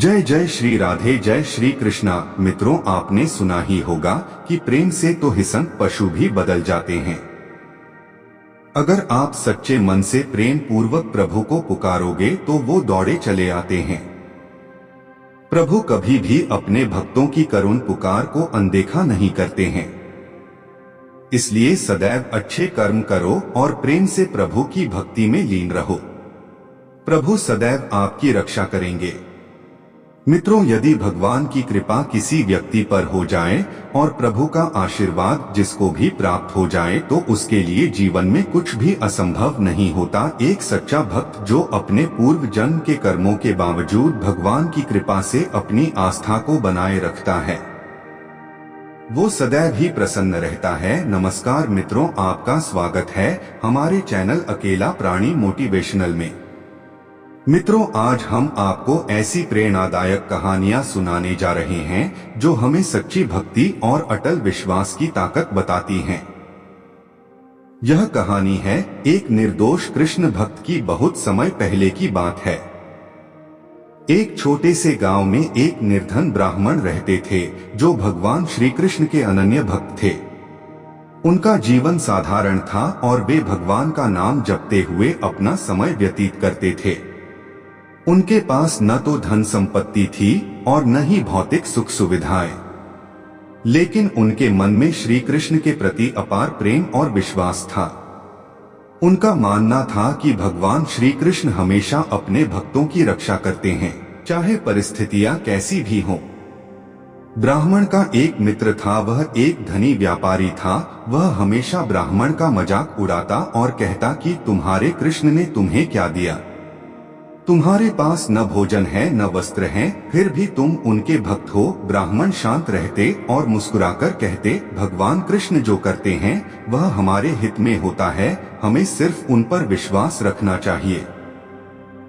जय जय श्री राधे, जय श्री कृष्णा। मित्रों, आपने सुना ही होगा कि प्रेम से तो हिंसक पशु भी बदल जाते हैं। अगर आप सच्चे मन से प्रेम पूर्वक प्रभु को पुकारोगे तो वो दौड़े चले आते हैं। प्रभु कभी भी अपने भक्तों की करुण पुकार को अनदेखा नहीं करते हैं। इसलिए सदैव अच्छे कर्म करो और प्रेम से प्रभु की भक्ति में लीन रहो। प्रभु सदैव आपकी रक्षा करेंगे। मित्रों, यदि भगवान की कृपा किसी व्यक्ति पर हो जाए और प्रभु का आशीर्वाद जिसको भी प्राप्त हो जाए तो उसके लिए जीवन में कुछ भी असंभव नहीं होता। एक सच्चा भक्त जो अपने पूर्व जन्म के कर्मों के बावजूद भगवान की कृपा से अपनी आस्था को बनाए रखता है, वो सदैव ही प्रसन्न रहता है। नमस्कार मित्रों, आपका स्वागत है हमारे चैनल अकेला प्राणी मोटिवेशनल में। मित्रों, आज हम आपको ऐसी प्रेरणादायक कहानियां सुनाने जा रहे हैं जो हमें सच्ची भक्ति और अटल विश्वास की ताकत बताती हैं। यह कहानी है एक निर्दोष कृष्ण भक्त की। बहुत समय पहले की बात है। एक छोटे से गांव में एक निर्धन ब्राह्मण रहते थे जो भगवान श्री कृष्ण के अनन्य भक्त थे। उनका जीवन साधारण था और वे भगवान का नाम जपते हुए अपना समय व्यतीत करते थे। उनके पास न तो धन संपत्ति थी और न ही भौतिक सुख सुविधाएं, लेकिन उनके मन में श्री कृष्ण के प्रति अपार प्रेम और विश्वास था। उनका मानना था कि भगवान श्री कृष्ण हमेशा अपने भक्तों की रक्षा करते हैं, चाहे परिस्थितियां कैसी भी हों। ब्राह्मण का एक मित्र था। वह एक धनी व्यापारी था। वह हमेशा ब्राह्मण का मजाक उड़ाता और कहता कि तुम्हारे कृष्ण ने तुम्हें क्या दिया? तुम्हारे पास न भोजन है न वस्त्र हैं, फिर भी तुम उनके भक्त हो। ब्राह्मण शांत रहते और मुस्कुराकर कहते, भगवान कृष्ण जो करते हैं वह हमारे हित में होता है, हमें सिर्फ उन पर विश्वास रखना चाहिए।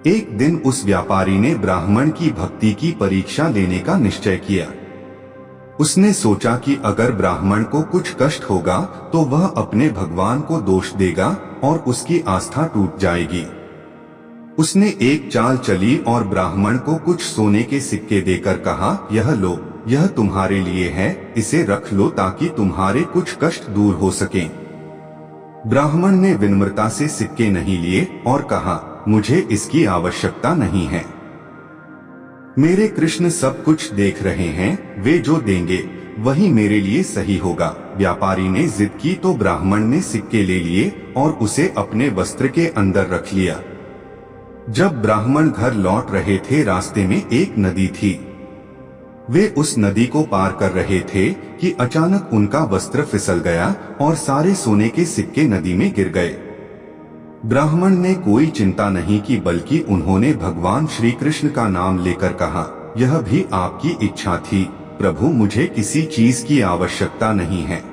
एक दिन उस व्यापारी ने ब्राह्मण की भक्ति की परीक्षा लेने का निश्चय किया। उसने सोचा कि अगर ब्राह्मण को कुछ कष्ट होगा तो वह अपने भगवान को दोष देगा और उसकी आस्था टूट जाएगी। उसने एक चाल चली और ब्राह्मण को कुछ सोने के सिक्के देकर कहा, यह लो, यह तुम्हारे लिए है, इसे रख लो ताकि तुम्हारे कुछ कष्ट दूर हो सकें। ब्राह्मण ने विनम्रता से सिक्के नहीं लिए और कहा, मुझे इसकी आवश्यकता नहीं है। मेरे कृष्ण सब कुछ देख रहे हैं, वे जो देंगे वही मेरे लिए सही होगा। व्यापारी ने जिद की तो ब्राह्मण ने सिक्के ले लिए और उसे अपने वस्त्र के अंदर रख लिया। जब ब्राह्मण घर लौट रहे थे, रास्ते में एक नदी थी। वे उस नदी को पार कर रहे थे कि अचानक उनका वस्त्र फिसल गया और सारे सोने के सिक्के नदी में गिर गए। ब्राह्मण ने कोई चिंता नहीं की, बल्कि उन्होंने भगवान श्री कृष्ण का नाम लेकर कहा, यह भी आपकी इच्छा थी प्रभु, मुझे किसी चीज की आवश्यकता नहीं है।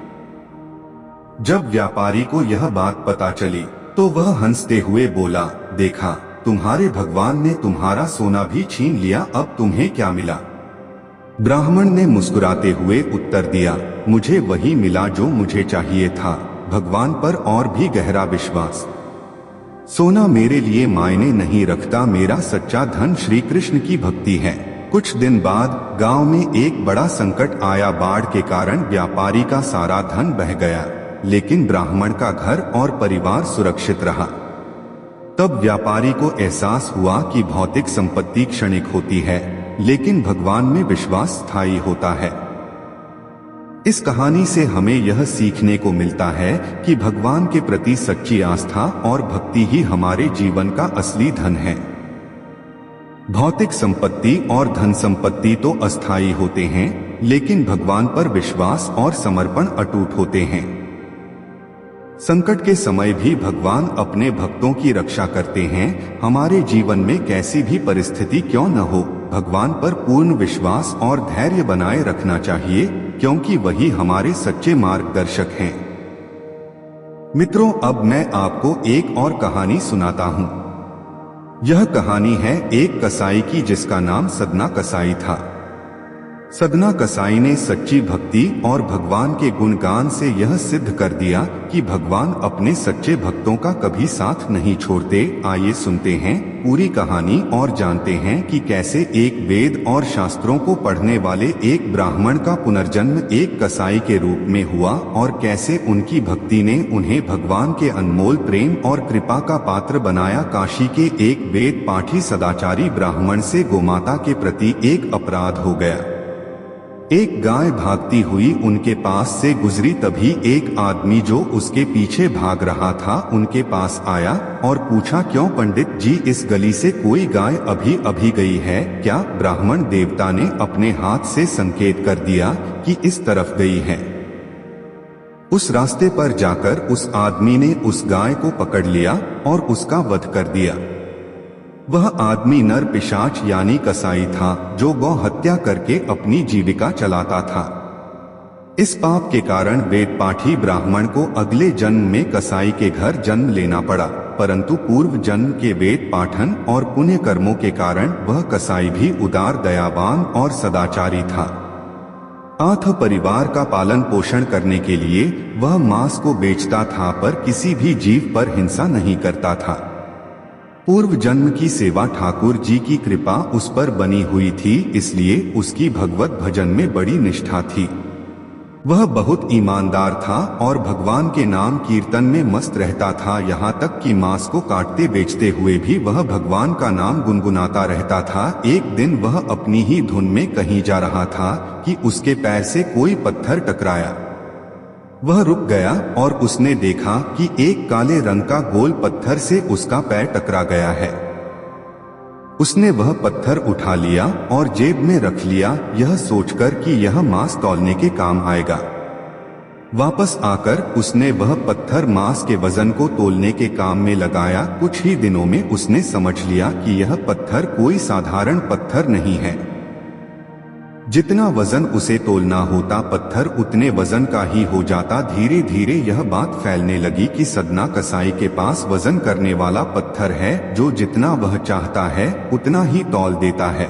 जब व्यापारी को यह बात पता चली तो वह हंसते हुए बोला, देखा, तुम्हारे भगवान ने तुम्हारा सोना भी छीन लिया, अब तुम्हें क्या मिला? ब्राह्मण ने मुस्कुराते हुए उत्तर दिया, मुझे वही मिला जो मुझे चाहिए था, भगवान पर और भी गहरा विश्वास। सोना मेरे लिए मायने नहीं रखता, मेरा सच्चा धन श्री कृष्ण की भक्ति है। कुछ दिन बाद गांव में एक बड़ा संकट आया। बाढ़ के कारण व्यापारी का सारा धन बह गया, लेकिन ब्राह्मण का घर और परिवार सुरक्षित रहा। तब व्यापारी को एहसास हुआ कि भौतिक संपत्ति क्षणिक होती है, लेकिन भगवान में विश्वास स्थायी होता है। इस कहानी से हमें यह सीखने को मिलता है कि भगवान के प्रति सच्ची आस्था और भक्ति ही हमारे जीवन का असली धन है। भौतिक संपत्ति और धन संपत्ति तो अस्थायी होते हैं, लेकिन भगवान पर विश्वास और समर्पण अटूट होते हैं। संकट के समय भी भगवान अपने भक्तों की रक्षा करते हैं। हमारे जीवन में कैसी भी परिस्थिति क्यों न हो, भगवान पर पूर्ण विश्वास और धैर्य बनाए रखना चाहिए, क्योंकि वही हमारे सच्चे मार्गदर्शक हैं। मित्रों, अब मैं आपको एक और कहानी सुनाता हूँ। यह कहानी है एक कसाई की जिसका नाम सदना कसाई था। सदना कसाई ने सच्ची भक्ति और भगवान के गुणगान से यह सिद्ध कर दिया कि भगवान अपने सच्चे भक्तों का कभी साथ नहीं छोड़ते। आइए सुनते हैं पूरी कहानी और जानते हैं कि कैसे एक वेद और शास्त्रों को पढ़ने वाले एक ब्राह्मण का पुनर्जन्म एक कसाई के रूप में हुआ और कैसे उनकी भक्ति ने उन्हें भगवान के अनमोल प्रेम और कृपा का पात्र बनाया। काशी के एक वेद पाठी सदाचारी ब्राह्मण से गोमाता के प्रति एक अपराध हो गया। एक गाय भागती हुई उनके पास से गुजरी, तभी एक आदमी जो उसके पीछे भाग रहा था उनके पास आया और पूछा, क्यों पंडित जी, इस गली से कोई गाय अभी अभी गई है क्या? ब्राह्मण देवता ने अपने हाथ से संकेत कर दिया कि इस तरफ गई है। उस रास्ते पर जाकर उस आदमी ने उस गाय को पकड़ लिया और उसका वध कर दिया। वह आदमी नर पिशाच यानी कसाई था जो गौ हत्या करके अपनी जीविका चलाता था। इस पाप के कारण वेद पाठी ब्राह्मण को अगले जन्म में कसाई के घर जन्म लेना पड़ा, परंतु पूर्व जन्म के वेद पाठन और पुण्य कर्मों के कारण वह कसाई भी उदार, दयावान और सदाचारी था। आठ परिवार का पालन पोषण करने के लिए वह मांस को बेचता था, पर किसी भी जीव पर हिंसा नहीं करता था। पूर्व जन्म की सेवा ठाकुर जी की कृपा उस पर बनी हुई थी, इसलिए उसकी भगवत भजन में बड़ी निष्ठा थी। वह बहुत ईमानदार था और भगवान के नाम कीर्तन में मस्त रहता था। यहाँ तक कि मांस को काटते बेचते हुए भी वह भगवान का नाम गुनगुनाता रहता था। एक दिन वह अपनी ही धुन में कहीं जा रहा था कि उसके पैर से कोई पत्थर टकराया। वह रुक गया और उसने देखा कि एक काले रंग का गोल पत्थर से उसका पैर टकरा गया है। उसने वह पत्थर उठा लिया और जेब में रख लिया, यह सोचकर कि यह मांस तौलने के काम आएगा। वापस आकर उसने वह पत्थर मांस के वजन को तोलने के काम में लगाया। कुछ ही दिनों में उसने समझ लिया कि यह पत्थर कोई साधारण पत्थर नहीं है। जितना वजन उसे तोलना होता पत्थर उतने वजन का ही हो जाता। धीरे धीरे यह बात फैलने लगी कि सदना कसाई के पास वजन करने वाला पत्थर है, जो जितना वह चाहता है उतना ही तौल देता है।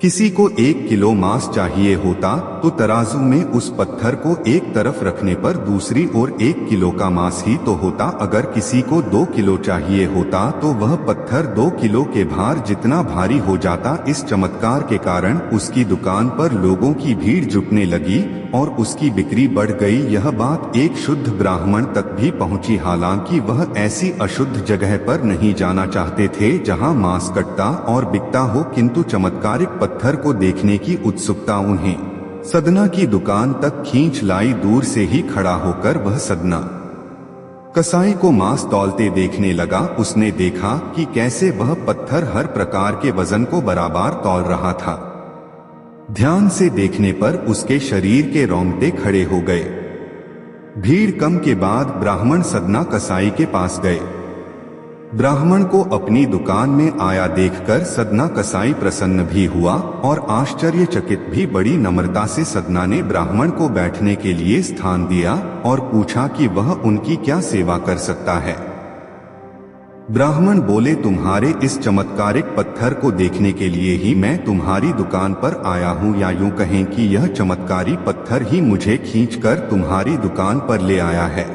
किसी को 1 किलो मांस चाहिए होता तो तराजू में उस पत्थर को एक तरफ रखने पर दूसरी ओर 1 किलो का मांस ही तो होता। अगर किसी को 2 किलो चाहिए होता तो वह पत्थर 2 किलो के भार जितना भारी हो जाता। इस चमत्कार के कारण उसकी दुकान पर लोगों की भीड़ जुटने लगी और उसकी बिक्री बढ़ गई। यह बात एक शुद्ध ब्राह्मण तक भी पहुंची, हालांकि वह ऐसी अशुद्ध जगह पर नहीं जाना चाहते थे जहां मांस कटता और बिकता हो, किंतु चमत्कारिक पत्थर को देखने की उत्सुकता उन्हें सदना की दुकान तक खींच लाई। दूर से ही खड़ा होकर वह सदना कसाई को मांस तौलते देखने लगा। उसने देखा कि कैसे वह पत्थर हर प्रकार के वजन को बराबर तौल रहा था। ध्यान से देखने पर उसके शरीर के रोंगटे खड़े हो गए। भीड़ कम के बाद ब्राह्मण सदना कसाई के पास गए। ब्राह्मण को अपनी दुकान में आया देखकर सदना कसाई प्रसन्न भी हुआ और आश्चर्यचकित भी। बड़ी नम्रता से सदना ने ब्राह्मण को बैठने के लिए स्थान दिया और पूछा कि वह उनकी क्या सेवा कर सकता है। ब्राह्मण बोले, तुम्हारे इस चमत्कारिक पत्थर को देखने के लिए ही मैं तुम्हारी दुकान पर आया हूँ, या यूं कहें कि यह चमत्कारी पत्थर ही मुझे खींचकर तुम्हारी दुकान पर ले आया है।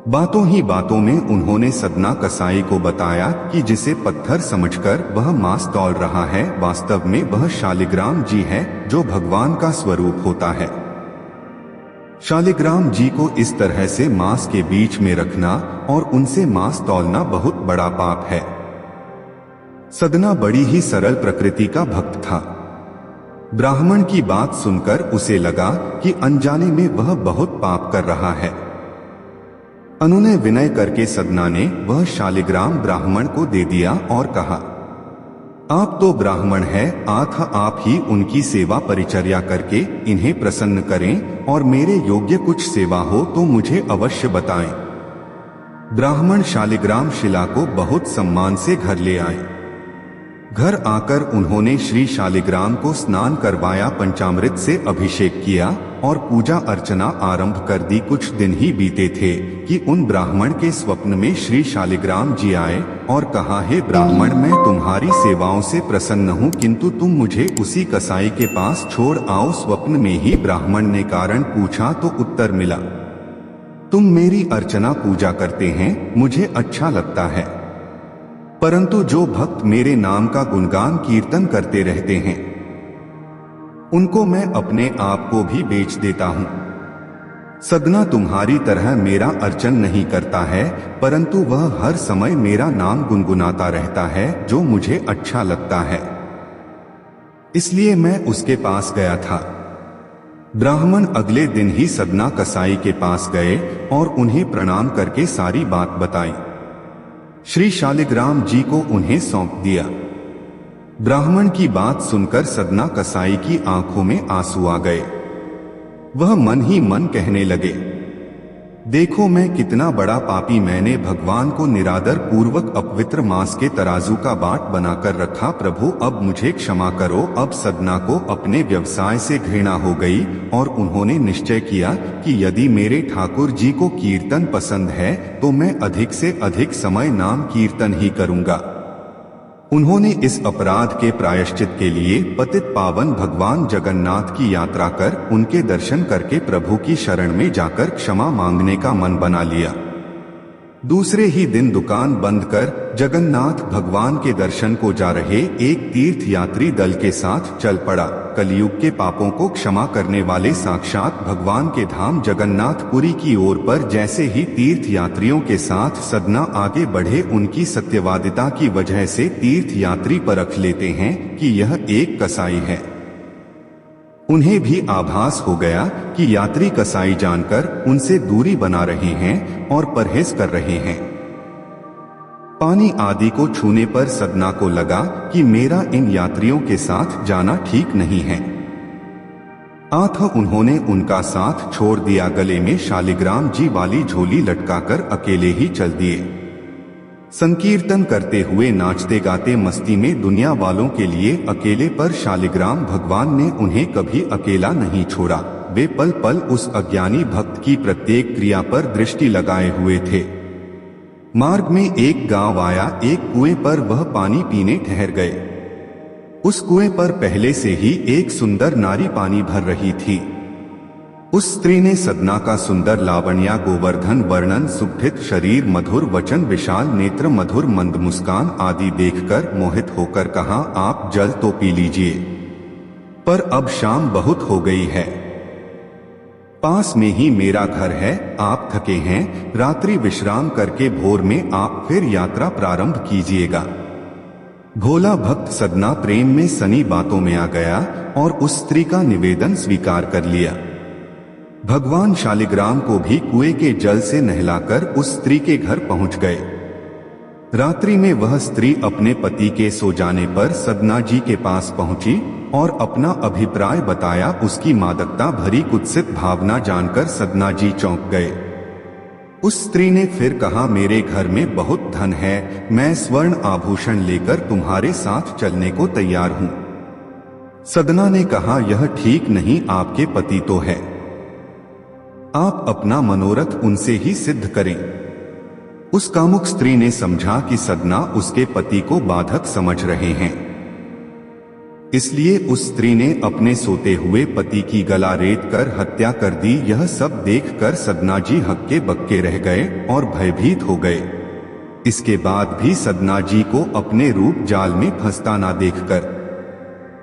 बातों ही बातों में उन्होंने सदना कसाई को बताया कि जिसे पत्थर समझकर वह मांस तौल रहा है, वास्तव में वह शालिग्राम जी है, जो भगवान का स्वरूप होता है। शालिग्राम जी को इस तरह से मांस के बीच में रखना और उनसे मांस तौलना बहुत बड़ा पाप है। सदना बड़ी ही सरल प्रकृति का भक्त था। ब्राह्मण की बात सुनकर उसे लगा कि अनजाने में वह बहुत पाप कर रहा है। अनुनय विनय करके सदना ने वह शालिग्राम ब्राह्मण को दे दिया और कहा, आप तो ब्राह्मण हैं, आप ही उनकी सेवा परिचर्या करके इन्हें प्रसन्न करें और मेरे योग्य कुछ सेवा हो तो मुझे अवश्य बताएं। ब्राह्मण शालिग्राम शिला को बहुत सम्मान से घर ले आए। घर आकर उन्होंने श्री शालिग्राम को स्नान करवाया, पंचामृत से अभिषेक किया और पूजा अर्चना आरंभ कर दी। कुछ दिन ही बीते थे कि उन ब्राह्मण के स्वप्न में श्री शालिग्राम जी आए और कहा, हे ब्राह्मण, मैं तुम्हारी सेवाओं से प्रसन्न हूँ, किंतु तुम मुझे उसी कसाई के पास छोड़ आओ। स्वप्न में ही ब्राह्मण ने कारण पूछा तो उत्तर मिला, तुम मेरी अर्चना पूजा करते हैं, मुझे अच्छा लगता है, परंतु जो भक्त मेरे नाम का गुणगान कीर्तन करते रहते हैं उनको मैं अपने आप को भी बेच देता हूँ। सदना तुम्हारी तरह मेरा अर्चन नहीं करता है, परंतु वह हर समय मेरा नाम गुनगुनाता रहता है जो मुझे अच्छा लगता है, इसलिए मैं उसके पास गया था। ब्राह्मण अगले दिन ही सदना कसाई के पास गए और उन्हें प्रणाम करके सारी बात बताई। श्री शालिग्राम जी को उन्हें सौंप दिया। ब्राह्मण की बात सुनकर सदना कसाई की आंखों में आंसू आ गए। वह मन ही मन कहने लगे, देखो मैं कितना बड़ा पापी, मैंने भगवान को निरादर पूर्वक अपवित्र मांस के तराजू का बाट बनाकर रखा। प्रभु अब मुझे क्षमा करो। अब सदना को अपने व्यवसाय से घृणा हो गई और उन्होंने निश्चय किया कि यदि मेरे ठाकुर जी को कीर्तन पसंद है तो मैं अधिक से अधिक समय नाम कीर्तन ही करूंगा। उन्होंने इस अपराध के प्रायश्चित के लिए पतित पावन भगवान जगन्नाथ की यात्रा कर उनके दर्शन करके प्रभु की शरण में जाकर क्षमा मांगने का मन बना लिया। दूसरे ही दिन दुकान बंद कर जगन्नाथ भगवान के दर्शन को जा रहे एक तीर्थ यात्री दल के साथ चल पड़ा। कलयुग के पापों को क्षमा करने वाले साक्षात भगवान के धाम जगन्नाथपुरी की ओर पर जैसे ही तीर्थ यात्रियों के साथ सदना आगे बढ़े, उनकी सत्यवादिता की वजह से तीर्थ यात्री परख लेते हैं कि यह एक कसाई है। उन्हें भी आभास हो गया कि यात्री कसाई जानकर उनसे दूरी बना रहे हैं और परहेज कर रहे हैं। पानी आदि को छूने पर सदना को लगा कि मेरा इन यात्रियों के साथ जाना ठीक नहीं है। अतः उन्होंने उनका साथ छोड़ दिया। गले में शालिग्राम जी वाली झोली लटकाकर अकेले ही चल दिए। संकीर्तन करते हुए नाचते गाते मस्ती में दुनिया वालों के लिए अकेले, पर शालिग्राम भगवान ने उन्हें कभी अकेला नहीं छोड़ा। वे पल पल उस अज्ञानी भक्त की प्रत्येक क्रिया पर दृष्टि लगाए हुए थे। मार्ग में एक गांव आया। एक कुएं पर वह पानी पीने ठहर गए। उस कुएं पर पहले से ही एक सुंदर नारी पानी भर रही थी। उस स्त्री ने सदना का सुंदर लावण्या, गोवर्धन वर्णन, सुगठित शरीर, मधुर वचन, विशाल नेत्र, मधुर मंद मुस्कान आदि देखकर मोहित होकर कहा, आप जल तो पी लीजिए, पर अब शाम बहुत हो गई है। पास में ही मेरा घर है, आप थके हैं, रात्रि विश्राम करके भोर में आप फिर यात्रा प्रारंभ कीजिएगा। भोला भक्त सदना प्रेम में सनी बातों में आ गया और उस स्त्री का निवेदन स्वीकार कर लिया। भगवान शालिग्राम को भी कुएं के जल से नहलाकर उस स्त्री के घर पहुंच गए। रात्रि में वह स्त्री अपने पति के सो जाने पर सदना जी के पास पहुंची और अपना अभिप्राय बताया। उसकी मादकता भरी कुत्सित भावना जानकर सदना जी चौंक गए। उस स्त्री ने फिर कहा, मेरे घर में बहुत धन है, मैं स्वर्ण आभूषण लेकर तुम्हारे साथ चलने को तैयार हूं। सदना ने कहा, यह ठीक नहीं, आपके पति तो है, आप अपना मनोरथ उनसे ही सिद्ध करें। उस कामुक स्त्री ने समझा कि सदना उसके पति को बाधक समझ रहे हैं, इसलिए उस स्त्री ने अपने सोते हुए पति की गला रेत कर हत्या कर दी। यह सब देखकर सदना जी हक्के बक्के रह गए और भयभीत हो गए। इसके बाद भी सदना जी को अपने रूप जाल में फंसता ना देखकर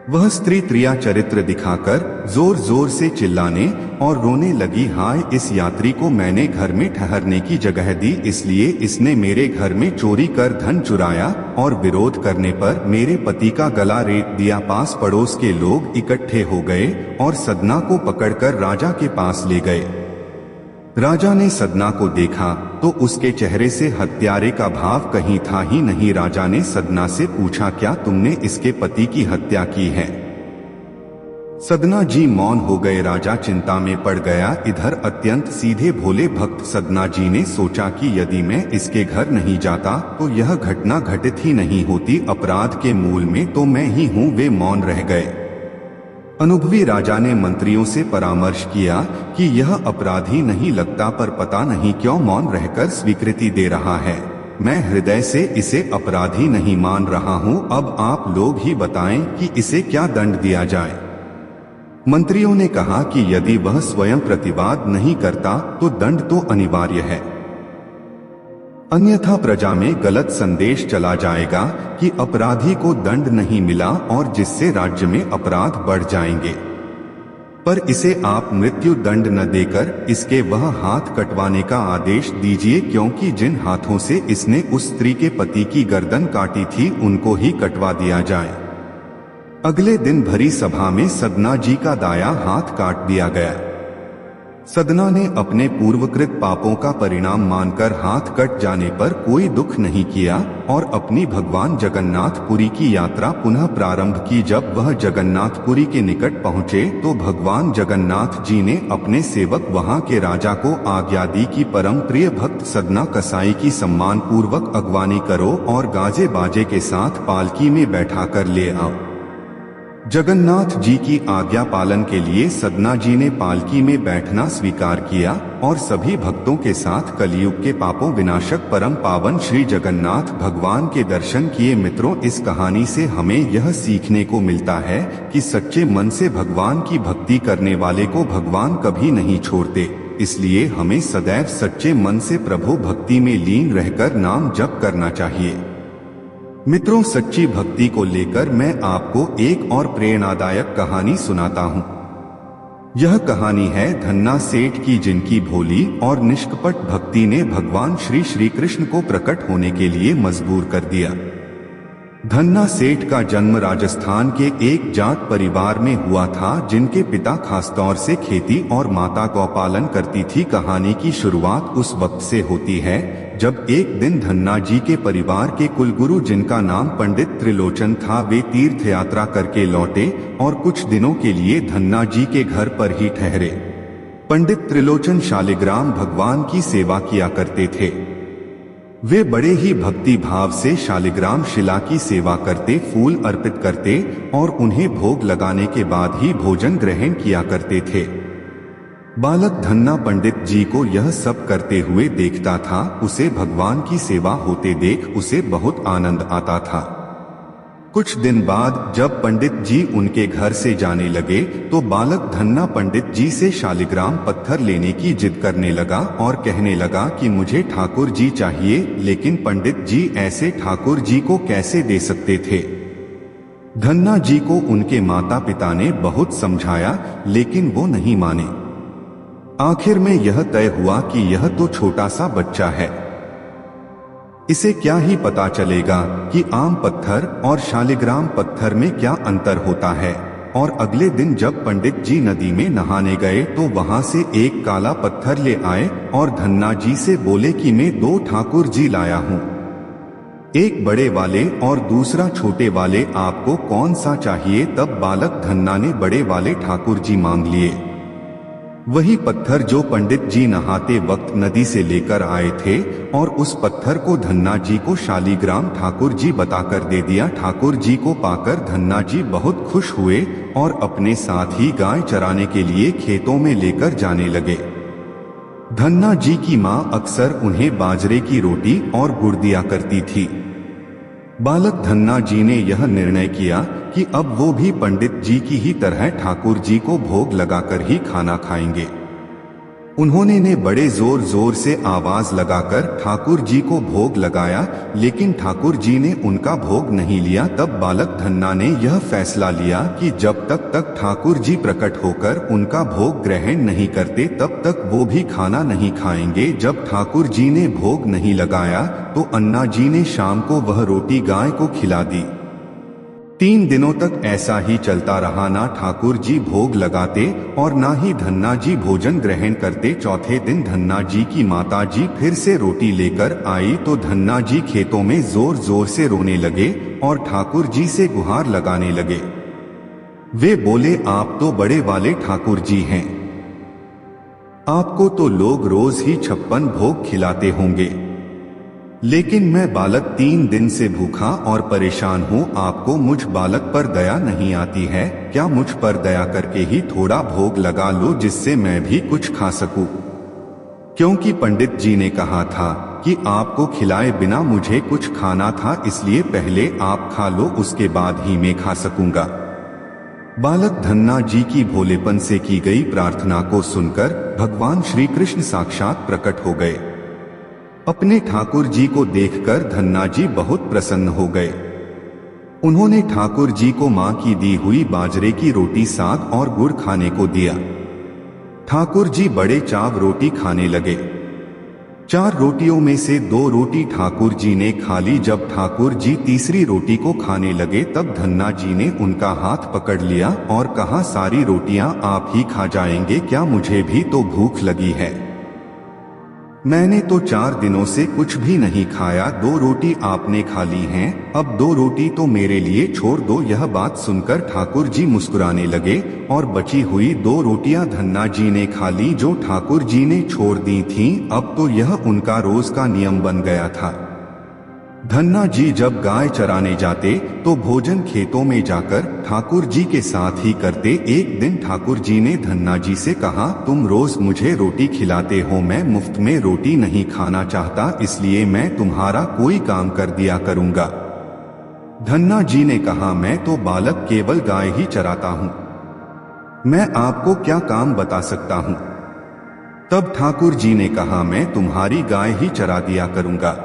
वह स्त्री त्रिया चरित्र दिखाकर जोर जोर से चिल्लाने और रोने लगी, हाय, इस यात्री को मैंने घर में ठहरने की जगह दी, इसलिए इसने मेरे घर में चोरी कर धन चुराया और विरोध करने पर मेरे पति का गला रेत दिया। पास पड़ोस के लोग इकट्ठे हो गए और सदना को पकड़कर राजा के पास ले गए। राजा ने सदना को देखा तो उसके चेहरे से हत्यारे का भाव कहीं था ही नहीं। राजा ने सदना से पूछा, क्या तुमने इसके पति की हत्या की है? सदना जी मौन हो गए। राजा चिंता में पड़ गया। इधर अत्यंत सीधे भोले भक्त सदना जी ने सोचा कि यदि मैं इसके घर नहीं जाता तो यह घटना घटित ही नहीं होती। अपराध के मूल में तो मैं ही हूँ। वे मौन रह गए। अनुभवी राजा ने मंत्रियों से परामर्श किया कि यह अपराधी नहीं लगता, पर पता नहीं क्यों मौन रहकर स्वीकृति दे रहा है। मैं हृदय से इसे अपराधी नहीं मान रहा हूं। अब आप लोग ही बताएं कि इसे क्या दंड दिया जाए। मंत्रियों ने कहा कि यदि वह स्वयं प्रतिवाद नहीं करता तो दंड तो अनिवार्य है, अन्यथा प्रजा में गलत संदेश चला जाएगा कि अपराधी को दंड नहीं मिला और जिससे राज्य में अपराध बढ़ जाएंगे। पर इसे आप मृत्यु दंड न देकर इसके वह हाथ कटवाने का आदेश दीजिए, क्योंकि जिन हाथों से इसने उस स्त्री के पति की गर्दन काटी थी उनको ही कटवा दिया जाए। अगले दिन भरी सभा में सदना जी का दाया हाथ काट दिया गया। सदना ने अपने पूर्वकृत पापों का परिणाम मानकर हाथ कट जाने पर कोई दुख नहीं किया और अपनी भगवान जगन्नाथपुरी की यात्रा पुनः प्रारंभ की। जब वह जगन्नाथपुरी के निकट पहुँचे तो भगवान जगन्नाथ जी ने अपने सेवक वहां के राजा को आज्ञा दी कि परम प्रिय भक्त सदना कसाई की सम्मान पूर्वक अगवानी करो और गाजे बाजे के साथ पालकी में बैठा कर ले आओ। जगन्नाथ जी की आज्ञा पालन के लिए सदना जी ने पालकी में बैठना स्वीकार किया और सभी भक्तों के साथ कलयुग के पापों विनाशक परम पावन श्री जगन्नाथ भगवान के दर्शन किए। मित्रों, इस कहानी से हमें यह सीखने को मिलता है कि सच्चे मन से भगवान की भक्ति करने वाले को भगवान कभी नहीं छोड़ते। इसलिए हमें सदैव सच्चे मन से प्रभु भक्ति में लीन रहकर नाम जप करना चाहिए। मित्रों, सच्ची भक्ति को लेकर मैं आपको एक और प्रेरणादायक कहानी सुनाता हूँ। यह कहानी है धन्ना सेठ की, जिनकी भोली और निष्कपट भक्ति ने भगवान श्री कृष्ण को प्रकट होने के लिए मजबूर कर दिया। धन्ना सेठ का जन्म राजस्थान के एक जाट परिवार में हुआ था, जिनके पिता खासतौर से खेती और माता गौपालन करती थी। कहानी की शुरुआत उस वक्त से होती है जब एक दिन धन्ना जी के परिवार के कुलगुरु, जिनका नाम पंडित त्रिलोचन था, वे तीर्थ यात्रा करके लौटे और कुछ दिनों के लिए धन्ना जी के घर पर ही ठहरे। पंडित त्रिलोचन शालिग्राम भगवान की सेवा किया करते थे। वे बड़े ही भक्ति भाव से शालिग्राम शिला की सेवा करते, फूल अर्पित करते और उन्हें भोग लगाने के बाद ही भोजन ग्रहण किया करते थे। बालक धन्ना पंडित जी को यह सब करते हुए देखता था। उसे भगवान की सेवा होते देख उसे बहुत आनंद आता था। कुछ दिन बाद जब पंडित जी उनके घर से जाने लगे तो बालक धन्ना पंडित जी से शालिग्राम पत्थर लेने की जिद करने लगा और कहने लगा कि मुझे ठाकुर जी चाहिए। लेकिन पंडित जी ऐसे ठाकुर जी को कैसे दे सकते थे। धन्ना जी को उनके माता पिता ने बहुत समझाया, लेकिन वो नहीं माने। आखिर में यह तय हुआ कि यह तो छोटा सा बच्चा है, इसे क्या ही पता चलेगा कि आम पत्थर और शालिग्राम पत्थर में क्या अंतर होता है। और अगले दिन जब पंडित जी नदी में नहाने गए तो वहां से एक काला पत्थर ले आए और धन्ना जी से बोले कि मैं 2 ठाकुर जी लाया हूँ, एक बड़े वाले और दूसरा छोटे वाले, आपको कौन सा चाहिए। तब बालक धन्ना ने बड़े वाले ठाकुर जी मांग लिए। वही पत्थर जो पंडित जी नहाते वक्त नदी से लेकर आए थे और उस पत्थर को धन्ना जी को शालिग्राम ठाकुर जी बताकर दे दिया। ठाकुर जी को पाकर धन्ना जी बहुत खुश हुए और अपने साथ ही गाय चराने के लिए खेतों में लेकर जाने लगे। धन्ना जी की मां अक्सर उन्हें बाजरे की रोटी और गुड़ दिया करती थी। बालक धन्ना जी ने यह निर्णय किया कि अब वो भी पंडित जी की ही तरह ठाकुर जी को भोग लगाकर ही खाना खाएंगे। उन्होंने ने बड़े जोर जोर से आवाज लगाकर ठाकुर जी को भोग लगाया, लेकिन ठाकुर जी ने उनका भोग नहीं लिया। तब बालक धन्ना ने यह फैसला लिया कि जब तक ठाकुर जी प्रकट होकर उनका भोग ग्रहण नहीं करते तब तक वो भी खाना नहीं खाएंगे। जब ठाकुर जी ने भोग नहीं लगाया तो अन्ना जी ने शाम को वह रोटी गाय को खिला दी। 3 दिनों तक ऐसा ही चलता रहा। ना ठाकुर जी भोग लगाते और ना ही धन्ना जी भोजन ग्रहण करते। चौथे दिन धन्ना जी की माता जी फिर से रोटी लेकर आई तो धन्ना जी खेतों में जोर जोर से रोने लगे और ठाकुर जी से गुहार लगाने लगे। वे बोले, आप तो बड़े वाले ठाकुर जी हैं, आपको तो लोग रोज ही 56 भोग खिलाते होंगे। लेकिन मैं बालक 3 दिन से भूखा और परेशान हूँ। आपको मुझ बालक पर दया नहीं आती है क्या? मुझ पर दया करके ही थोड़ा भोग लगा लो जिससे मैं भी कुछ खा सकूं। क्योंकि पंडित जी ने कहा था कि आपको खिलाए बिना मुझे कुछ खाना था, इसलिए पहले आप खा लो, उसके बाद ही मैं खा सकूंगा। बालक धन्ना जी की भोलेपन से की गई प्रार्थना को सुनकर भगवान श्री कृष्ण साक्षात प्रकट हो गए। अपने ठाकुर जी को देखकर धन्ना जी बहुत प्रसन्न हो गए। उन्होंने ठाकुर जी को मां की दी हुई बाजरे की रोटी, साग और गुड़ खाने को दिया। ठाकुर जी बड़े चाव रोटी खाने लगे। 4 रोटियों में से 2 रोटी ठाकुर जी ने खा ली। जब ठाकुर जी तीसरी रोटी को खाने लगे तब धन्ना जी ने उनका हाथ पकड़ लिया और कहा, सारी रोटियां आप ही खा जाएंगे क्या? मुझे भी तो भूख लगी है। मैंने तो 4 दिनों से कुछ भी नहीं खाया, 2 रोटी आपने खा ली हैं, अब 2 रोटी तो मेरे लिए छोड़ दो। यह बात सुनकर ठाकुर जी मुस्कुराने लगे और बची हुई 2 रोटियां धन्ना जी ने खा ली जो ठाकुर जी ने छोड़ दी थीं। अब तो यह उनका रोज का नियम बन गया था। धन्ना जी जब गाय चराने जाते तो भोजन खेतों में जाकर ठाकुर जी के साथ ही करते। एक दिन ठाकुर जी ने धन्ना जी से कहा, तुम रोज मुझे रोटी खिलाते हो, मैं मुफ्त में रोटी नहीं खाना चाहता, इसलिए मैं तुम्हारा कोई काम कर दिया करूंगा। धन्ना जी ने कहा, मैं तो बालक केवल गाय ही चराता हूँ, मैं आपको क्या काम बता सकता हूँ। तब ठाकुर जी ने कहा, मैं तुम्हारी गाय ही चरा दिया करूंगा।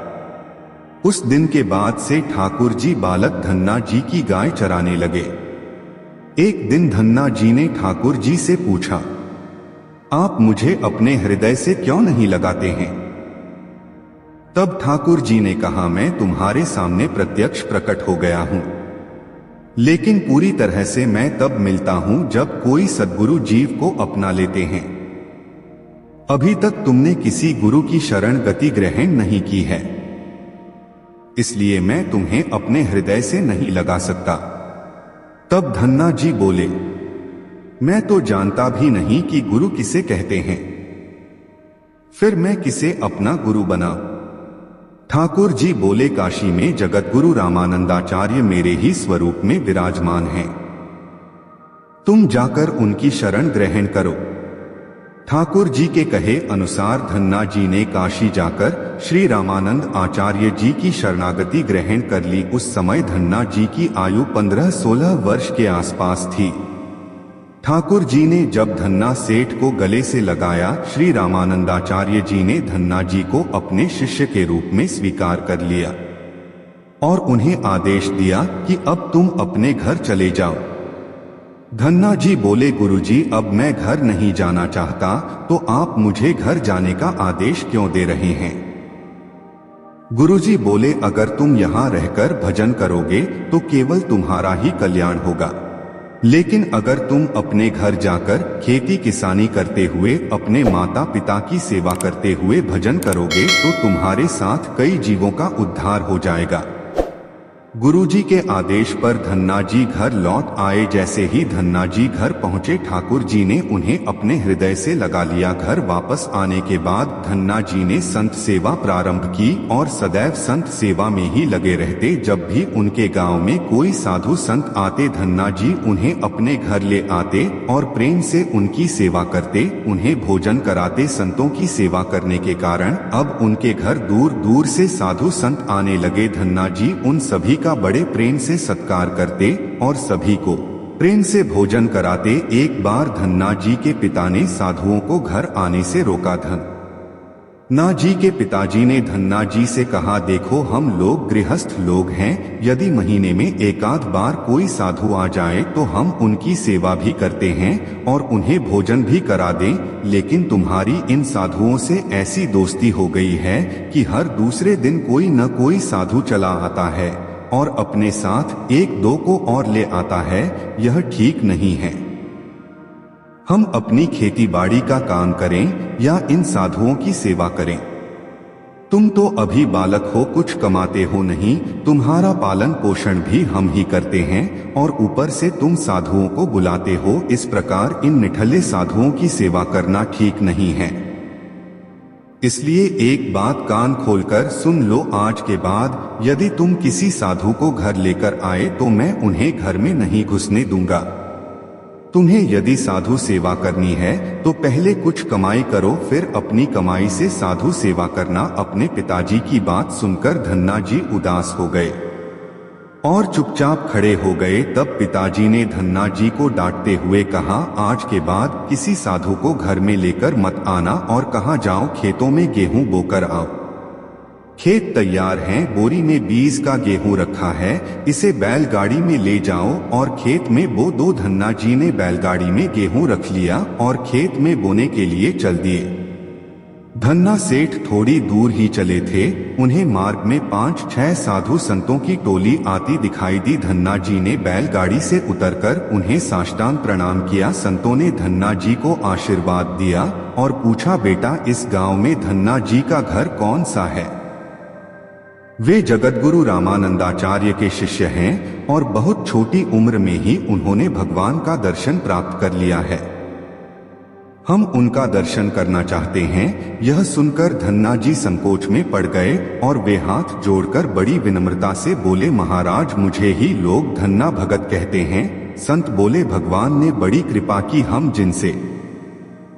उस दिन के बाद से ठाकुर जी बालक धन्ना जी की गाय चराने लगे। एक दिन धन्ना जी ने ठाकुर जी से पूछा, आप मुझे अपने हृदय से क्यों नहीं लगाते हैं? तब ठाकुर जी ने कहा, मैं तुम्हारे सामने प्रत्यक्ष प्रकट हो गया हूं, लेकिन पूरी तरह से मैं तब मिलता हूं जब कोई सद्गुरु जीव को अपना लेते हैं। अभी तक तुमने किसी गुरु की शरण गति ग्रहण नहीं की है, इसलिए मैं तुम्हें अपने हृदय से नहीं लगा सकता। तब धन्ना जी बोले, मैं तो जानता भी नहीं कि गुरु किसे कहते हैं, फिर मैं किसे अपना गुरु बना? ठाकुर जी बोले, काशी में जगतगुरु रामानंदाचार्य मेरे ही स्वरूप में विराजमान हैं, तुम जाकर उनकी शरण ग्रहण करो। ठाकुर जी के कहे अनुसार धन्ना जी ने काशी जाकर श्री रामानंद आचार्य जी की शरणागति ग्रहण कर ली। उस समय धन्ना जी की आयु 15-16 वर्ष के आसपास थी। ठाकुर जी ने जब धन्ना सेठ को गले से लगाया, श्री रामानंदाचार्य जी ने धन्ना जी को अपने शिष्य के रूप में स्वीकार कर लिया और उन्हें आदेश दिया कि अब तुम अपने घर चले जाओ। धन्ना जी बोले, गुरुजी अब मैं घर नहीं जाना चाहता, तो आप मुझे घर जाने का आदेश क्यों दे रहे हैं? गुरुजी बोले, अगर तुम यहाँ रहकर भजन करोगे तो केवल तुम्हारा ही कल्याण होगा, लेकिन अगर तुम अपने घर जाकर खेती किसानी करते हुए अपने माता पिता की सेवा करते हुए भजन करोगे तो तुम्हारे साथ कई जीवों का उद्धार हो जाएगा। गुरुजी के आदेश पर धन्ना जी घर लौट आए। जैसे ही धन्ना जी घर पहुंचे, ठाकुर जी ने उन्हें अपने हृदय से लगा लिया। घर वापस आने के बाद धन्ना जी ने संत सेवा प्रारंभ की और सदैव संत सेवा में ही लगे रहते। जब भी उनके गांव में कोई साधु संत आते, धन्ना जी उन्हें अपने घर ले आते और प्रेम से उनकी सेवा करते, उन्हें भोजन कराते। संतों की सेवा करने के कारण अब उनके घर दूर दूर से साधु संत आने लगे। धन्ना जी उन सभी का बड़े प्रेम से सत्कार करते और सभी को प्रेम से भोजन कराते। एक बार धन्ना जी के पिता ने साधुओं को घर आने से रोका। धन्ना जी के पिताजी ने धन्ना जी से कहा, देखो हम लोग गृहस्थ लोग हैं, यदि महीने में एकाध बार कोई साधु आ जाए तो हम उनकी सेवा भी करते हैं और उन्हें भोजन भी करा दें, लेकिन तुम्हारी इन साधुओं से ऐसी दोस्ती हो गई है कि हर दूसरे दिन कोई न कोई साधु चला आता है और अपने साथ 1-2 को और ले आता है, यह ठीक नहीं है। हम अपनी खेती बाड़ी का काम करें या इन साधुओं की सेवा करें। तुम तो अभी बालक हो, कुछ कमाते हो नहीं, तुम्हारा पालन पोषण भी हम ही करते हैं और ऊपर से तुम साधुओं को बुलाते हो। इस प्रकार इन निठल्ले साधुओं की सेवा करना ठीक नहीं है। इसलिए एक बात कान खोलकर सुन लो, आज के बाद यदि तुम किसी साधु को घर लेकर आए तो मैं उन्हें घर में नहीं घुसने दूंगा। तुम्हें यदि साधु सेवा करनी है तो पहले कुछ कमाई करो, फिर अपनी कमाई से साधु सेवा करना। अपने पिताजी की बात सुनकर धन्ना जी उदास हो गए और चुपचाप खड़े हो गए। तब पिताजी ने धन्ना जी को डांटते हुए कहा, आज के बाद किसी साधु को घर में लेकर मत आना और कहाँ जाओ, खेतों में गेहूं बोकर आओ। खेत तैयार हैं, बोरी में बीज का गेहूं रखा है, इसे बैलगाड़ी में ले जाओ और खेत में बो दो। धन्ना जी ने बैलगाड़ी में गेहूं रख लिया और खेत में बोने के लिए चल दिए। धन्ना सेठ थोड़ी दूर ही चले थे, उन्हें मार्ग में 5-6 साधु संतों की टोली आती दिखाई दी। धन्ना जी ने बैलगाड़ी से उतरकर उन्हें साष्टांग प्रणाम किया। संतों ने धन्ना जी को आशीर्वाद दिया और पूछा, बेटा इस गांव में धन्ना जी का घर कौन सा है? वे जगतगुरु रामानंदाचार्य के शिष्य हैं और बहुत छोटी उम्र में ही उन्होंने भगवान का दर्शन प्राप्त कर लिया है। हम उनका दर्शन करना चाहते हैं। यह सुनकर धन्ना जी संकोच में पड़ गए और वे हाथ जोड़कर बड़ी विनम्रता से बोले, महाराज मुझे ही लोग धन्ना भगत कहते हैं। संत बोले, भगवान ने बड़ी कृपा की, हम जिनसे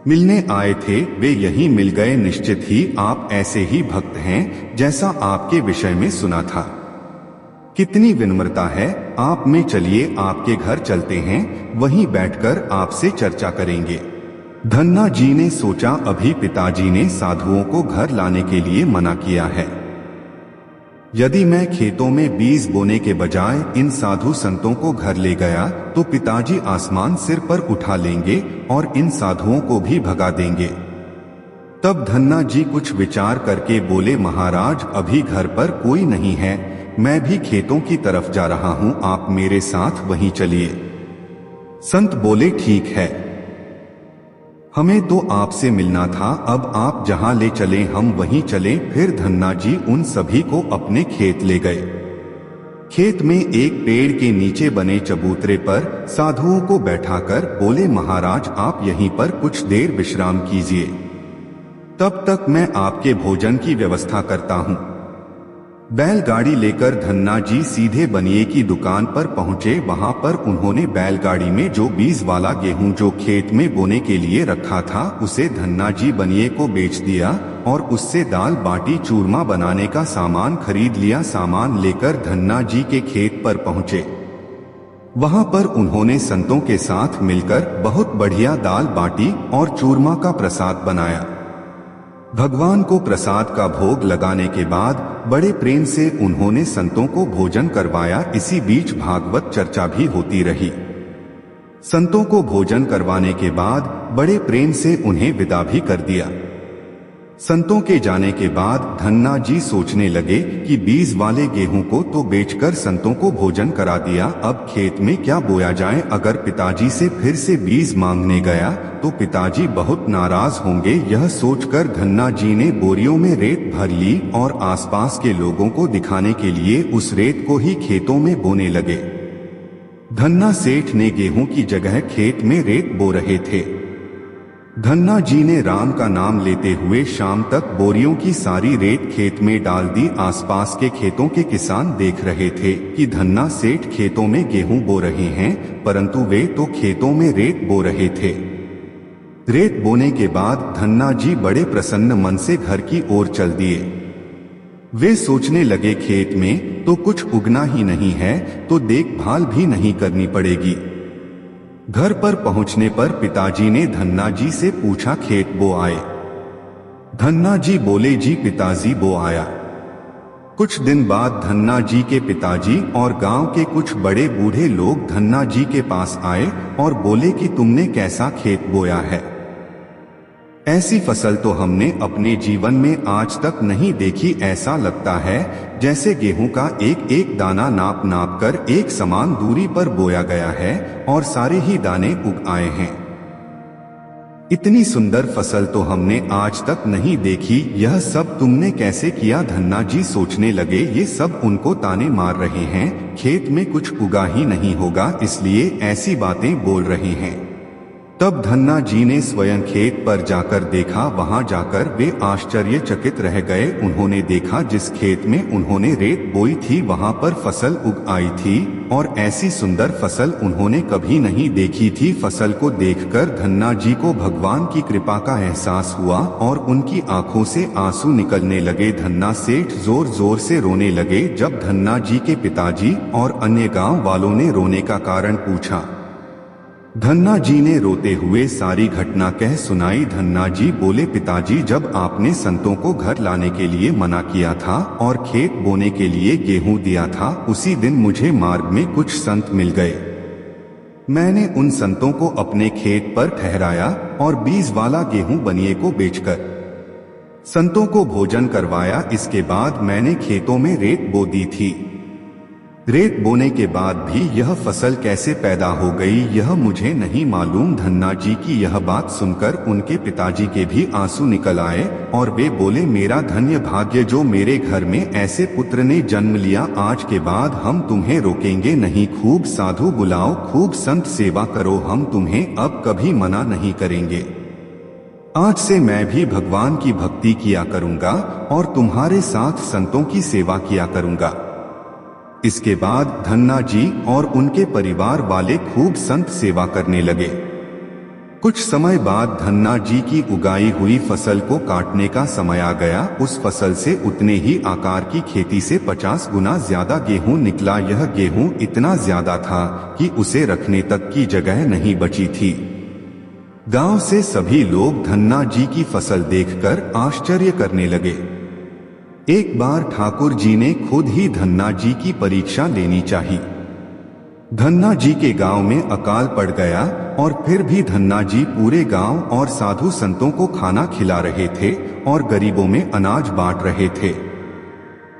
मिलने आए थे वे यहीं मिल गए। निश्चित ही आप ऐसे ही भक्त हैं जैसा आपके विषय में सुना था। कितनी विनम्रता है आप में, चलिए आपके घर चलते हैं, वहीं बैठकर आपसे चर्चा करेंगे। धन्ना जी ने सोचा, अभी पिताजी ने साधुओं को घर लाने के लिए मना किया है। यदि मैं खेतों में बीज बोने के बजाय इन साधु संतों को घर ले गया तो पिताजी आसमान सिर पर उठा लेंगे और इन साधुओं को भी भगा देंगे। तब धन्ना जी कुछ विचार करके बोले, महाराज अभी घर पर कोई नहीं है, मैं भी खेतों की तरफ जा रहा हूं, आप मेरे साथ वहीं चलिए। संत बोले, ठीक है, हमें तो आपसे मिलना था, अब आप जहां ले चले हम वहीं चले। फिर धन्ना जी उन सभी को अपने खेत ले गए। खेत में एक पेड़ के नीचे बने चबूतरे पर साधुओं को बैठाकर बोले, महाराज आप यहीं पर कुछ देर विश्राम कीजिए, तब तक मैं आपके भोजन की व्यवस्था करता हूँ। बैलगाड़ी लेकर धन्ना जी सीधे बनिए की दुकान पर पहुंचे। वहां पर उन्होंने बैलगाड़ी में जो बीज वाला गेहूं जो खेत में बोने के लिए रखा था उसे धन्ना जी बनिए को बेच दिया और उससे दाल बाटी चूरमा बनाने का सामान खरीद लिया। सामान लेकर धन्ना जी के खेत पर पहुंचे। वहां पर उन्होंने संतों के साथ मिलकर बहुत बढ़िया दाल बाटी और चूरमा का प्रसाद बनाया। भगवान को प्रसाद का भोग लगाने के बाद बड़े प्रेम से उन्होंने संतों को भोजन करवाया। इसी बीच भागवत चर्चा भी होती रही। संतों को भोजन करवाने के बाद बड़े प्रेम से उन्हें विदा भी कर दिया। संतों के जाने के बाद धन्ना जी सोचने लगे कि बीज वाले गेहूं को तो बेचकर संतों को भोजन करा दिया, अब खेत में क्या बोया जाए। अगर पिताजी से फिर से बीज मांगने गया तो पिताजी बहुत नाराज होंगे। यह सोचकर धन्ना जी ने बोरियों में रेत भर ली और आसपास के लोगों को दिखाने के लिए उस रेत को ही खेतों में बोने लगे। धन्ना सेठ ने गेहूं की जगह खेत में रेत बो रहे थे। धन्ना जी ने राम का नाम लेते हुए शाम तक बोरियों की सारी रेत खेत में डाल दी। आसपास के खेतों के किसान देख रहे थे कि धन्ना सेठ खेतों में गेहूं बो रहे हैं, परंतु वे तो खेतों में रेत बो रहे थे। रेत बोने के बाद धन्ना जी बड़े प्रसन्न मन से घर की ओर चल दिए। वे सोचने लगे, खेत में तो कुछ उगना ही नहीं है तो देखभाल भी नहीं करनी पड़ेगी। घर पर पहुंचने पर पिताजी ने धन्ना जी से पूछा, खेत बो आए? धन्ना जी बोले, जी पिताजी बो आया। कुछ दिन बाद धन्ना जी के पिताजी और गांव के कुछ बड़े बूढ़े लोग धन्ना जी के पास आए और बोले कि तुमने कैसा खेत बोया है? ऐसी फसल तो हमने अपने जीवन में आज तक नहीं देखी। ऐसा लगता है जैसे गेहूं का एक एक दाना नाप नाप कर एक समान दूरी पर बोया गया है और सारे ही दाने उग आए हैं। इतनी सुंदर फसल तो हमने आज तक नहीं देखी। यह सब तुमने कैसे किया? धन्ना जी सोचने लगे, ये सब उनको ताने मार रहे हैं, खेत में कुछ उगा ही नहीं होगा इसलिए ऐसी बातें बोल रहे हैं। तब धन्ना जी ने स्वयं खेत पर जाकर देखा। वहां जाकर वे आश्चर्यचकित रह गए। उन्होंने देखा जिस खेत में उन्होंने रेत बोई थी वहां पर फसल उग आई थी और ऐसी सुंदर फसल उन्होंने कभी नहीं देखी थी। फसल को देखकर धन्ना जी को भगवान की कृपा का एहसास हुआ और उनकी आंखों से आंसू निकलने लगे। धन्ना सेठ जोर जोर से रोने लगे। जब धन्ना जी के पिताजी और अन्य गांव वालों ने रोने का कारण पूछा, धन्ना जी ने रोते हुए सारी घटना कह सुनाई। धन्ना जी बोले, पिताजी, जब आपने संतों को घर लाने के लिए मना किया था और खेत बोने के लिए गेहूं दिया था, उसी दिन मुझे मार्ग में कुछ संत मिल गए। मैंने उन संतों को अपने खेत पर ठहराया और बीज वाला गेहूं बनिए को बेचकर संतों को भोजन करवाया। इसके बाद मैंने खेतों में रेत बो दी थी। रेत बोने के बाद भी यह फसल कैसे पैदा हो गई यह मुझे नहीं मालूम। धन्ना जी की यह बात सुनकर उनके पिताजी के भी आंसू निकल आए और वे बोले, मेरा धन्य भाग्य जो मेरे घर में ऐसे पुत्र ने जन्म लिया। आज के बाद हम तुम्हें रोकेंगे नहीं। खूब साधु बुलाओ, खूब संत सेवा करो, हम तुम्हें अब कभी मना नहीं करेंगे। आज से मैं भी भगवान की भक्ति किया करूंगा और तुम्हारे साथ संतों की सेवा किया करूंगा। इसके बाद धन्ना जी और उनके परिवार वाले खूब संत सेवा करने लगे। कुछ समय बाद धन्ना जी की उगाई हुई फसल को काटने का समय आ गया। उस फसल से उतने ही आकार की खेती से 50 गुना ज्यादा गेहूं निकला। यह गेहूं इतना ज्यादा था कि उसे रखने तक की जगह नहीं बची थी। गांव से सभी लोग धन्ना जी की फसल देखकर आश्चर्य करने लगे। एक बार ठाकुर जी ने खुद ही धन्ना जी की परीक्षा लेनी चाहिए। धन्ना जी के गांव में अकाल पड़ गया और फिर भी धन्ना जी पूरे गांव और साधु संतों को खाना खिला रहे थे और गरीबों में अनाज बांट रहे थे।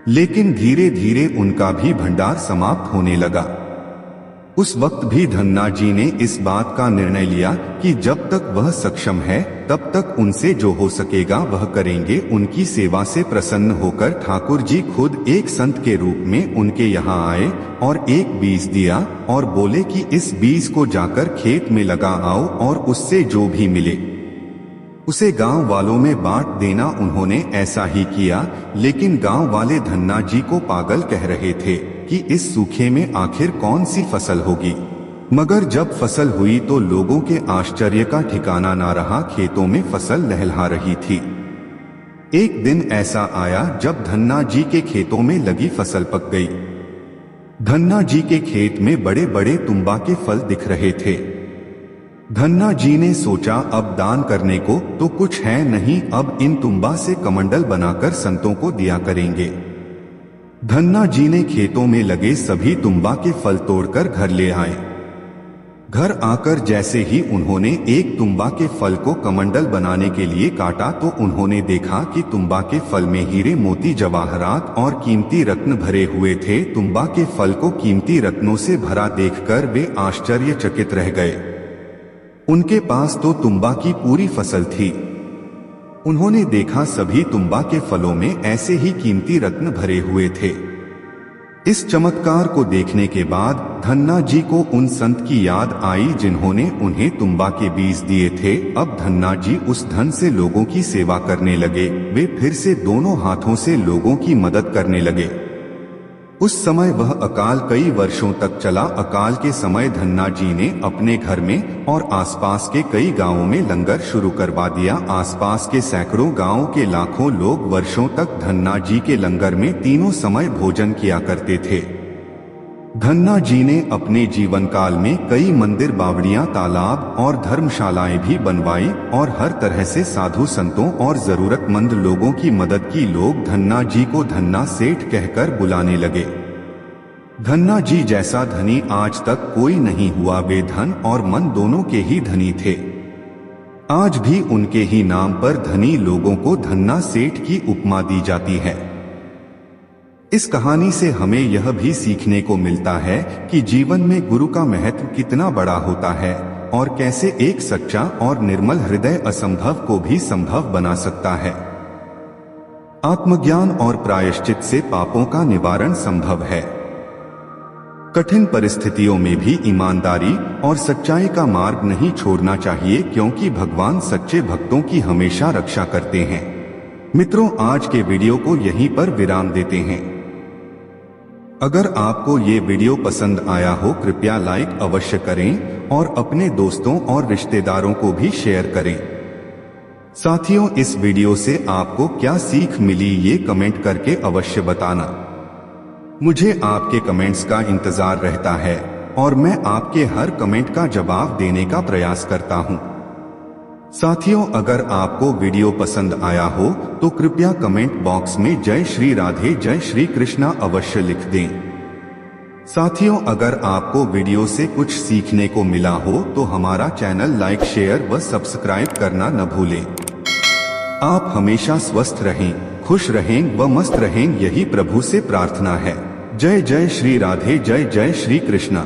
लेकिन धीरे धीरे उनका भी भंडार समाप्त होने लगा। उस वक्त भी धन्ना जी ने इस बात का निर्णय लिया कि जब तक वह सक्षम है तब तक उनसे जो हो सकेगा वह करेंगे। उनकी सेवा से प्रसन्न होकर ठाकुर जी खुद एक संत के रूप में उनके यहाँ आए और एक बीज दिया और बोले कि इस बीज को जाकर खेत में लगा आओ और उससे जो भी मिले उसे गांव वालों में बांट देना। उन्होंने ऐसा ही किया, लेकिन गांव वाले धन्ना जी को पागल कह रहे थे कि इस सूखे में आखिर कौन सी फसल होगी। मगर जब फसल हुई तो लोगों के आश्चर्य का ठिकाना ना रहा। खेतों में फसल लहलहा रही थी। एक दिन ऐसा आया जब धन्ना जी के खेतों में लगी फसल पक गई। धन्ना जी के खेत में बड़े बड़े तुम्बा के फल दिख रहे थे। धन्ना जी ने सोचा, अब दान करने को तो कुछ है नहीं, अब इन तुम्बा से कमंडल बनाकर संतों को दिया करेंगे। धन्ना जी ने खेतों में लगे सभी तुम्बा के फल तोड़कर घर ले आए। घर आकर जैसे ही उन्होंने एक तुम्बा के फल को कमंडल बनाने के लिए काटा तो उन्होंने देखा कि तुम्बा के फल में हीरे मोती जवाहरात और कीमती रत्न भरे हुए थे। तुम्बा के फल को कीमती रत्नों से भरा देखकर वे आश्चर्यचकित रह गए। उनके पास तो तुम्बा की पूरी फसल थी। उन्होंने देखा सभी तुम्बा के फलों में ऐसे ही कीमती रत्न भरे हुए थे। इस चमत्कार को देखने के बाद धन्ना जी को उन संत की याद आई जिन्होंने उन्हें तुम्बा के बीज दिए थे। अब धन्ना जी उस धन से लोगों की सेवा करने लगे। वे फिर से दोनों हाथों से लोगों की मदद करने लगे। उस समय वह अकाल कई वर्षों तक चला। अकाल के समय धन्ना जी ने अपने घर में और आसपास के कई गांवों में लंगर शुरू करवा दिया। आसपास के सैकड़ों गांवों के लाखों लोग वर्षों तक धन्ना जी के लंगर में तीनों समय भोजन किया करते थे। धन्ना जी ने अपने जीवन काल में कई मंदिर, बावड़ियां, तालाब और धर्मशालाएं भी बनवाई और हर तरह से साधु संतों और जरूरतमंद लोगों की मदद की। लोग धन्ना जी को धन्ना सेठ कहकर बुलाने लगे। धन्ना जी जैसा धनी आज तक कोई नहीं हुआ। वे धन और मन दोनों के ही धनी थे। आज भी उनके ही नाम पर धनी लोगों को धन्ना सेठ की उपमा दी जाती है। इस कहानी से हमें यह भी सीखने को मिलता है कि जीवन में गुरु का महत्व कितना बड़ा होता है और कैसे एक सच्चा और निर्मल हृदय असंभव को भी संभव बना सकता है। आत्मज्ञान और प्रायश्चित से पापों का निवारण संभव है। कठिन परिस्थितियों में भी ईमानदारी और सच्चाई का मार्ग नहीं छोड़ना चाहिए, क्योंकि भगवान सच्चे भक्तों की हमेशा रक्षा करते हैं। मित्रों, आज के वीडियो को यहीं पर विराम देते हैं। अगर आपको ये वीडियो पसंद आया हो, कृपया लाइक अवश्य करें और अपने दोस्तों और रिश्तेदारों को भी शेयर करें। साथियों, इस वीडियो से आपको क्या सीख मिली, ये कमेंट करके अवश्य बताना। मुझे आपके कमेंट्स का इंतजार रहता है और मैं आपके हर कमेंट का जवाब देने का प्रयास करता हूं। साथियों, अगर आपको वीडियो पसंद आया हो तो कृपया कमेंट बॉक्स में जय श्री राधे जय श्री कृष्णा अवश्य लिख दें। साथियों, अगर आपको वीडियो से कुछ सीखने को मिला हो तो हमारा चैनल लाइक, शेयर व सब्सक्राइब करना न भूलें। आप हमेशा स्वस्थ रहें, खुश रहें व मस्त रहें, यही प्रभु से प्रार्थना है। जय जय श्री राधे जय जय श्री कृष्णा।